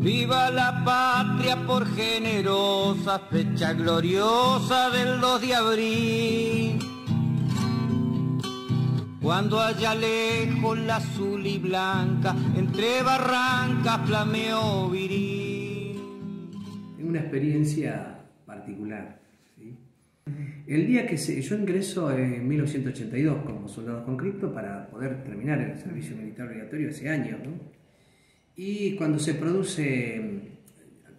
Viva la patria por generosa, fecha gloriosa del 2 de abril. Cuando allá lejos la azul y blanca, entre barrancas flameó viril. Tengo una experiencia particular, ¿sí? El día que yo ingreso en 1982 como soldado conscripto para poder terminar el servicio militar obligatorio ese año, ¿no? Y cuando se produce,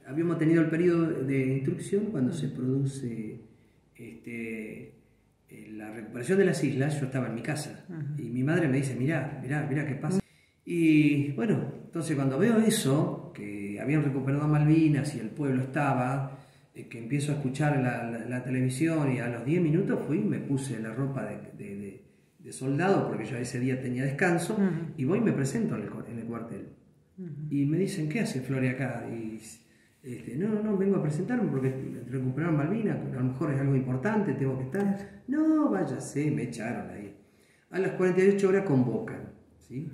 habíamos tenido el periodo de instrucción, cuando se produce la recuperación de las islas, yo estaba en mi casa y mi madre me dice, mirá qué pasa. Y bueno, entonces cuando veo eso, que habían recuperado Malvinas y el pueblo estaba, que empiezo a escuchar la televisión, y a los 10 minutos fui y me puse la ropa de soldado, porque yo ese día tenía descanso, y voy y me presento en el cuartel. Y me dicen, ¿qué hace Flore acá? Y no, vengo a presentarme porque recuperaron Malvinas, a lo mejor es algo importante, tengo que estar. No, váyase, me echaron ahí. A las 48 horas convocan, ¿sí?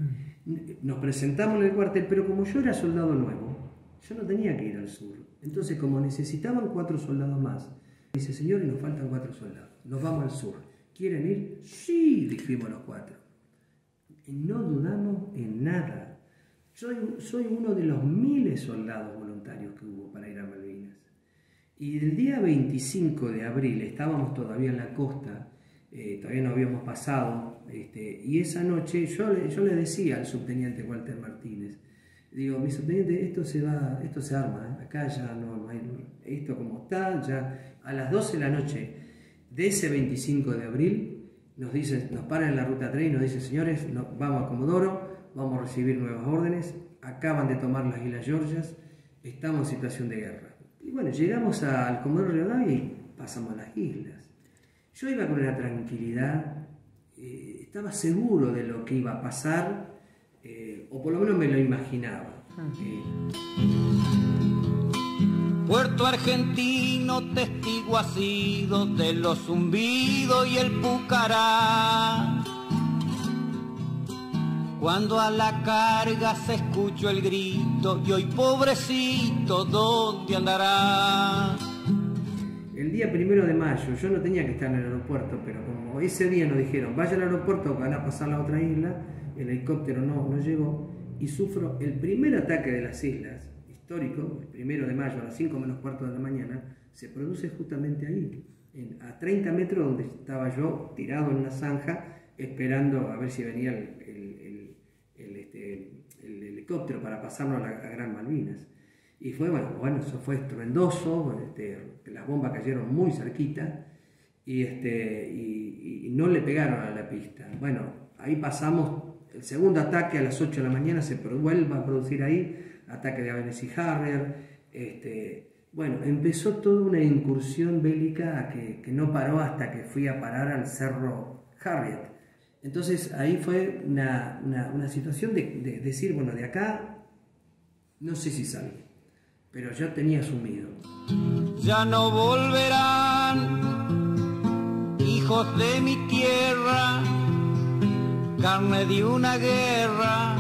Nos presentamos en el cuartel, pero como yo era soldado nuevo, yo no tenía que ir al sur. Entonces, como necesitaban 4 soldados más, dice, señores, nos faltan 4 soldados, nos vamos al sur. ¿Quieren ir? Sí, dijimos los 4. Y no dudamos en nada. Soy uno de los miles de soldados voluntarios que hubo para ir a Malvinas. Y el día 25 de abril estábamos todavía en la costa, todavía no habíamos pasado, y esa noche yo le decía al subteniente Walter Martínez, digo, mi subteniente, esto se arma, acá ya no hay, esto como está, ya a las 12 de la noche de ese 25 de abril, nos paran en la ruta 3 y nos dicen, señores, vamos a Comodoro, vamos a recibir nuevas órdenes, acaban de tomar las Islas Georgias, estamos en situación de guerra. Y bueno, llegamos al Comodoro Rivadavia y pasamos a las islas. Yo iba con una tranquilidad, estaba seguro de lo que iba a pasar, o por lo menos me lo imaginaba. Puerto Argentino testigo ha sido de los zumbidos y el pucará. Cuando a la carga se escuchó el grito, y hoy pobrecito, ¿dónde andará? El día 1 de mayo, yo no tenía que estar en el aeropuerto, pero como ese día nos dijeron, vaya al aeropuerto, van a pasar a la otra isla, el helicóptero no llegó, y sufro el primer ataque de las islas, histórico, el 1 de mayo a las 5 menos cuarto de la mañana, se produce justamente ahí, a 30 metros donde estaba yo, tirado en una zanja, esperando a ver si venía el helicóptero para pasarnos a Gran Malvinas. Y fue, bueno, eso fue estruendoso, las bombas cayeron muy cerquita y no le pegaron a la pista. Bueno, ahí pasamos el segundo ataque a las 8 de la mañana, se vuelve a producir ahí, ataque de aviones y Harrier. Bueno, empezó toda una incursión bélica que no paró hasta que fui a parar al cerro Harriet. Entonces ahí fue una situación de decir, bueno, de acá no sé si salgo, pero ya tenía asumido. Ya no volverán, hijos de mi tierra, carne de una guerra,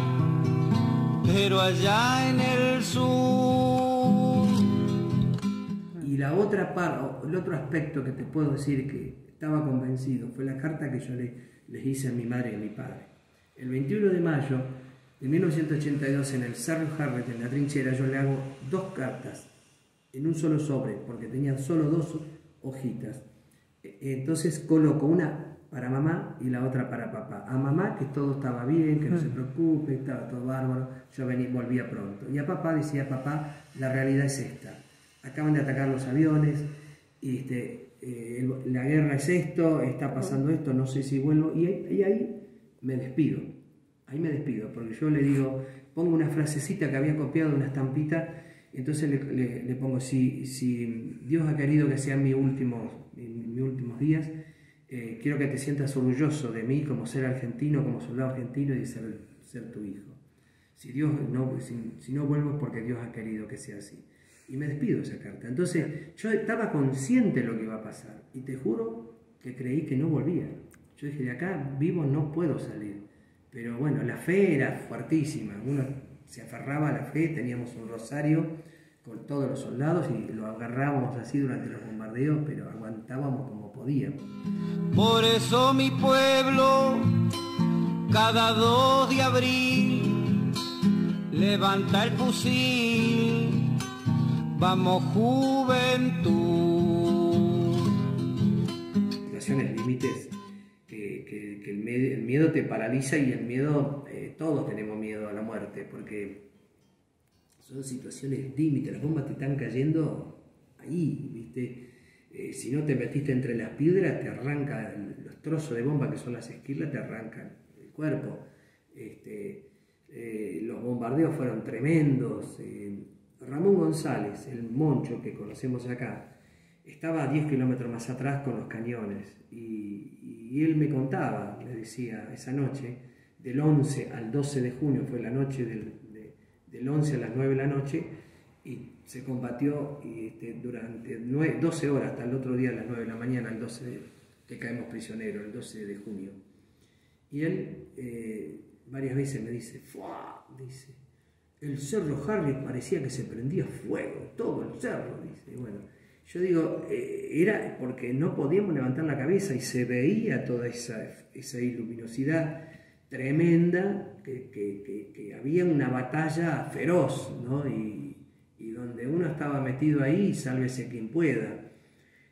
pero allá en el sur. Y el otro aspecto que te puedo decir que estaba convencido fue la carta que yo les hice a mi madre y a mi padre. El 21 de mayo de 1982 en el Cerro Harriet, en la trinchera, yo le hago 2 cartas en un solo sobre, porque tenían solo 2 hojitas. Entonces coloco una para mamá y la otra para papá. A mamá que todo estaba bien, que no se preocupe, estaba todo bárbaro, yo volvía pronto. Y a papá decía, papá, la realidad es esta. Acaban de atacar los aviones, la guerra es esto, está pasando esto, no sé si vuelvo. Y ahí me despido. Ahí me despido, porque yo le digo, pongo una frasecita que había copiado de una estampita, entonces le pongo, si Dios ha querido que sean mis últimos últimos días, quiero que te sientas orgulloso de mí como ser argentino, como soldado argentino y de ser tu hijo. Si no vuelvo es porque Dios ha querido que sea así. Y me despido de esa carta. Entonces yo estaba consciente de lo que iba a pasar y te juro que creí que no volvía. Yo dije, de acá vivo no puedo salir. Pero bueno, la fe era fuertísima. Uno se aferraba a la fe, teníamos un rosario con todos los soldados y lo agarrábamos así durante los bombardeos, pero aguantábamos como podíamos. Por eso mi pueblo, cada 2 de abril, levanta el fusil, vamos juventud. Situaciones límites que el miedo te paraliza y el miedo, todos tenemos miedo a la muerte, porque son situaciones límites, las bombas te están cayendo ahí, ¿viste? Si no te metiste entre las piedras, te arrancan los trozos de bomba que son las esquirlas, te arrancan el cuerpo. Los bombardeos fueron tremendos. Ramón González, el Moncho que conocemos acá, estaba a 10 kilómetros más atrás con los cañones y él me contaba, me decía, esa noche, del 11 al 12 de junio, fue la noche del 11 a las 9 de la noche, y se combatió durante 12 horas hasta el otro día a las 9 de la mañana, el 12 que caemos prisioneros, el 12 de junio. Y él varias veces me dice, ¡fua! Dice, el cerro Harry parecía que se prendía fuego, todo el cerro, dice. Y bueno, yo digo, era porque no podíamos levantar la cabeza y se veía toda esa iluminosidad tremenda, que había una batalla feroz, ¿no? Y donde uno estaba metido ahí, sálvese quien pueda.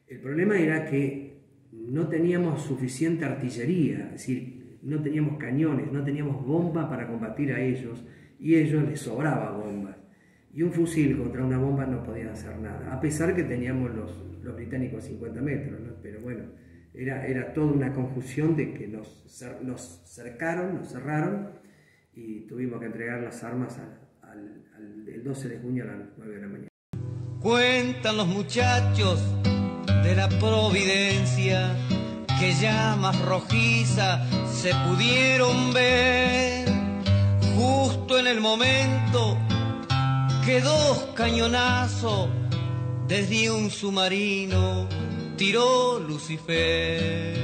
El problema era que no teníamos suficiente artillería, es decir, no teníamos cañones, no teníamos bombas para combatir a ellos, y a ellos les sobraba bombas. Y un fusil contra una bomba no podía hacer nada, a pesar que teníamos los británicos a 50 metros, ¿no? Pero bueno, era toda una confusión de que nos cercaron, nos cerraron, y tuvimos que entregar las armas el 12 de junio a las 9 de la mañana. Cuentan los muchachos de la Providencia que llamas rojizas se pudieron ver justo en el momento que 2 cañonazos desde un submarino tiró Lucifer.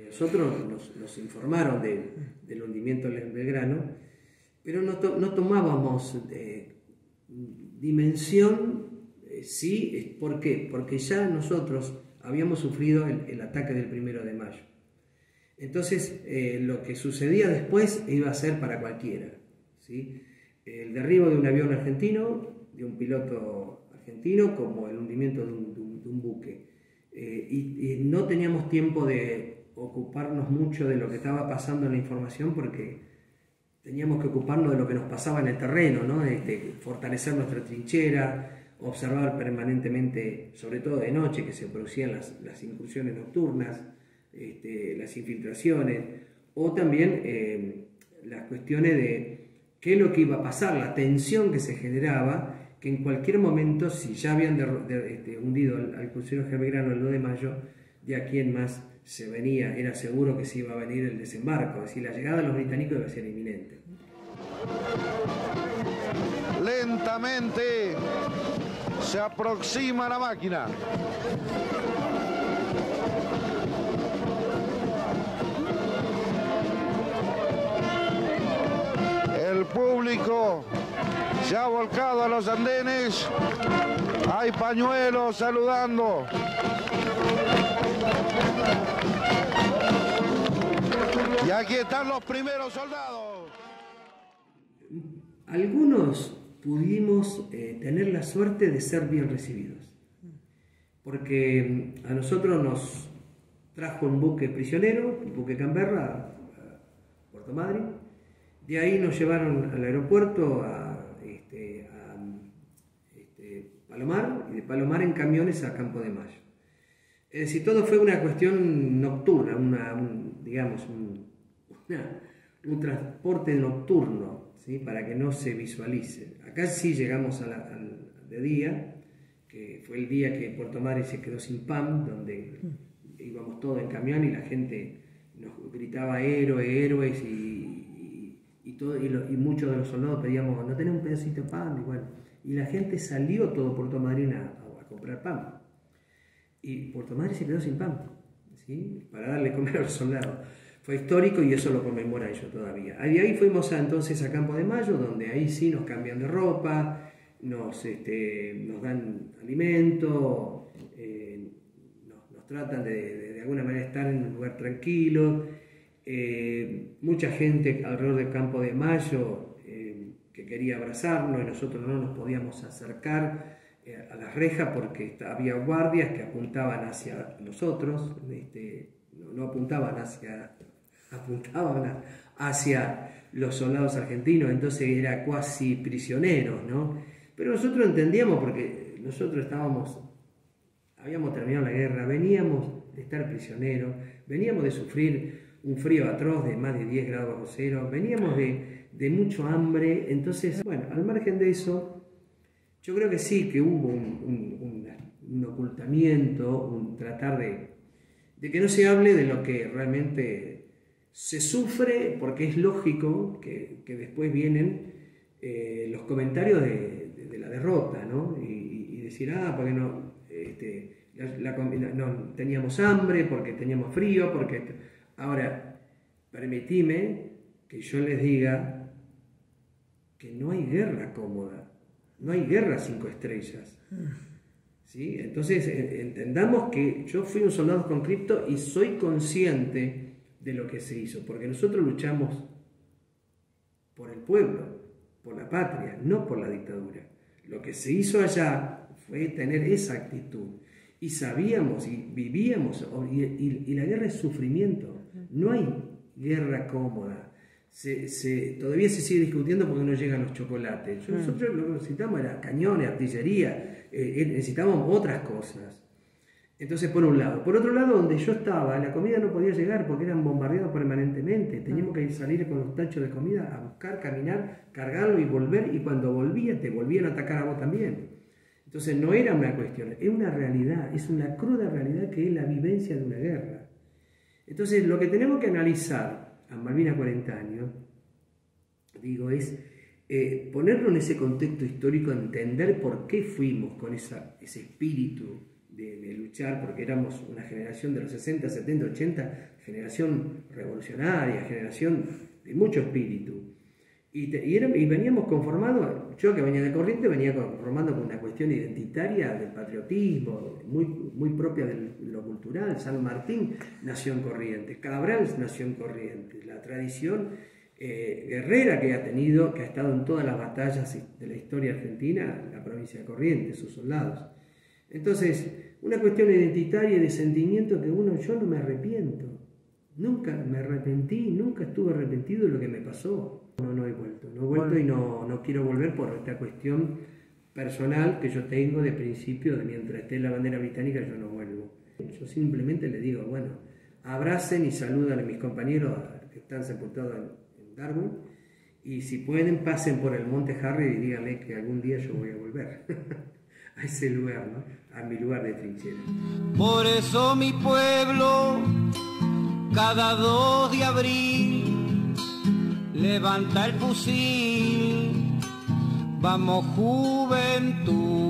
Nosotros nos informaron del hundimiento del Belgrano, pero no tomábamos dimensión, sí. ¿Por qué? Porque ya nosotros habíamos sufrido el ataque del 1 de mayo. Entonces, lo que sucedía después iba a ser para cualquiera, ¿sí? El derribo de un avión argentino, de un piloto argentino, como el hundimiento de un buque. Y no teníamos tiempo de ocuparnos mucho de lo que estaba pasando en la información, porque teníamos que ocuparnos de lo que nos pasaba en el terreno, ¿no? Fortalecer nuestra trinchera, observar permanentemente, sobre todo de noche, que se producían las incursiones nocturnas, las infiltraciones, o también las cuestiones de qué es lo que iba a pasar, la tensión que se generaba, que en cualquier momento, si ya habían hundido al crucero Belgrano el 2 de mayo, de aquí en más se venía, era seguro que se iba a venir el desembarco, es decir, la llegada de los británicos iba a ser inminente. Lentamente se aproxima la máquina. El público se ha volcado a los andenes. Hay pañuelos saludando. Y aquí están los primeros soldados. Algunos pudimos tener la suerte de ser bien recibidos, porque a nosotros nos trajo un buque prisionero, el buque Canberra, a Puerto Madryn. De ahí nos llevaron al aeropuerto a Palomar, y de Palomar en camiones a Campo de Mayo. Es decir, todo fue una cuestión nocturna, un transporte nocturno, ¿sí? Para que no se visualice. Acá sí llegamos de día, que fue el día que Puerto Madryn se quedó sin pan, donde íbamos todos en camión y la gente nos gritaba héroes y muchos de los soldados pedíamos, ¿no tenés un pedacito de pan? Y bueno, y la gente salió todo Puerto Madryn a comprar pan. Y Puerto Madryn se quedó sin pan, ¿sí? Para darle comer a los soldados. fue histórico y eso lo conmemora ellos todavía. De ahí fuimos entonces a Campo de Mayo, donde ahí sí nos cambian de ropa, nos dan alimento, nos tratan de alguna manera estar en un lugar tranquilo. Mucha gente alrededor del Campo de Mayo que quería abrazarnos y nosotros no nos podíamos acercar a la reja porque había guardias que apuntaban hacia nosotros, no apuntaban hacia los soldados argentinos, entonces era cuasi prisioneros, ¿no? Pero nosotros entendíamos porque nosotros habíamos terminado la guerra, veníamos de estar prisioneros, veníamos de sufrir un frío atroz de más de 10 grados bajo cero, veníamos de mucho hambre, entonces, bueno, al margen de eso, yo creo que sí, que hubo un ocultamiento, un tratar de que no se hable de lo que realmente se sufre, porque es lógico que después vienen los comentarios de la derrota, ¿no? Y decir, porque no, no teníamos hambre, porque teníamos frío, porque... Ahora, permitime que yo les diga que no hay guerra cómoda, no hay guerra 5 estrellas. ¿Sí? Entonces, entendamos que yo fui un soldado conscripto y soy consciente de lo que se hizo, porque nosotros luchamos por el pueblo, por la patria, no por la dictadura. Lo que se hizo allá fue tener esa actitud. Y sabíamos y vivíamos, y la guerra es sufrimiento, no hay guerra cómoda. Todavía se sigue discutiendo porque no llegan los chocolates. Nosotros lo que necesitamos era cañones, artillería, necesitábamos otras cosas. Entonces, por un lado. Por otro lado, donde yo estaba, la comida no podía llegar porque eran bombardeados permanentemente. Teníamos que salir con los tachos de comida a buscar, caminar, cargarlo y volver, y cuando volvía te volvían a atacar a vos también. Entonces no era una cuestión, es una realidad, es una cruda realidad que es la vivencia de una guerra. Entonces lo que tenemos que analizar a Malvinas 40 años, digo, es ponerlo en ese contexto histórico, entender por qué fuimos con ese espíritu de luchar, porque éramos una generación de los 60, 70, 80, generación revolucionaria, generación de mucho espíritu. Y veníamos conformados, yo que venía de Corrientes, venía conformando con una cuestión identitaria del patriotismo, muy propia de lo cultural. San Martín nació en Corrientes, Cabral nació en Corrientes, la tradición guerrera que ha estado en todas las batallas de la historia argentina, la provincia de Corrientes, sus soldados. Entonces, una cuestión identitaria y de sentimiento que yo no me arrepiento. Nunca me arrepentí, nunca estuve arrepentido de lo que me pasó. No he vuelto y no quiero volver por esta cuestión personal que yo tengo de principio, de mientras esté la bandera británica yo no vuelvo. Yo simplemente le digo, bueno, abracen y saluden a mis compañeros que están sepultados en Darwin, y si pueden pasen por el Monte Harry y díganle que algún día yo voy a volver a ese lugar, ¿no? A mi lugar de trinchera. Por eso mi pueblo, cada 2 de abril, levanta el fusil, vamos juventud.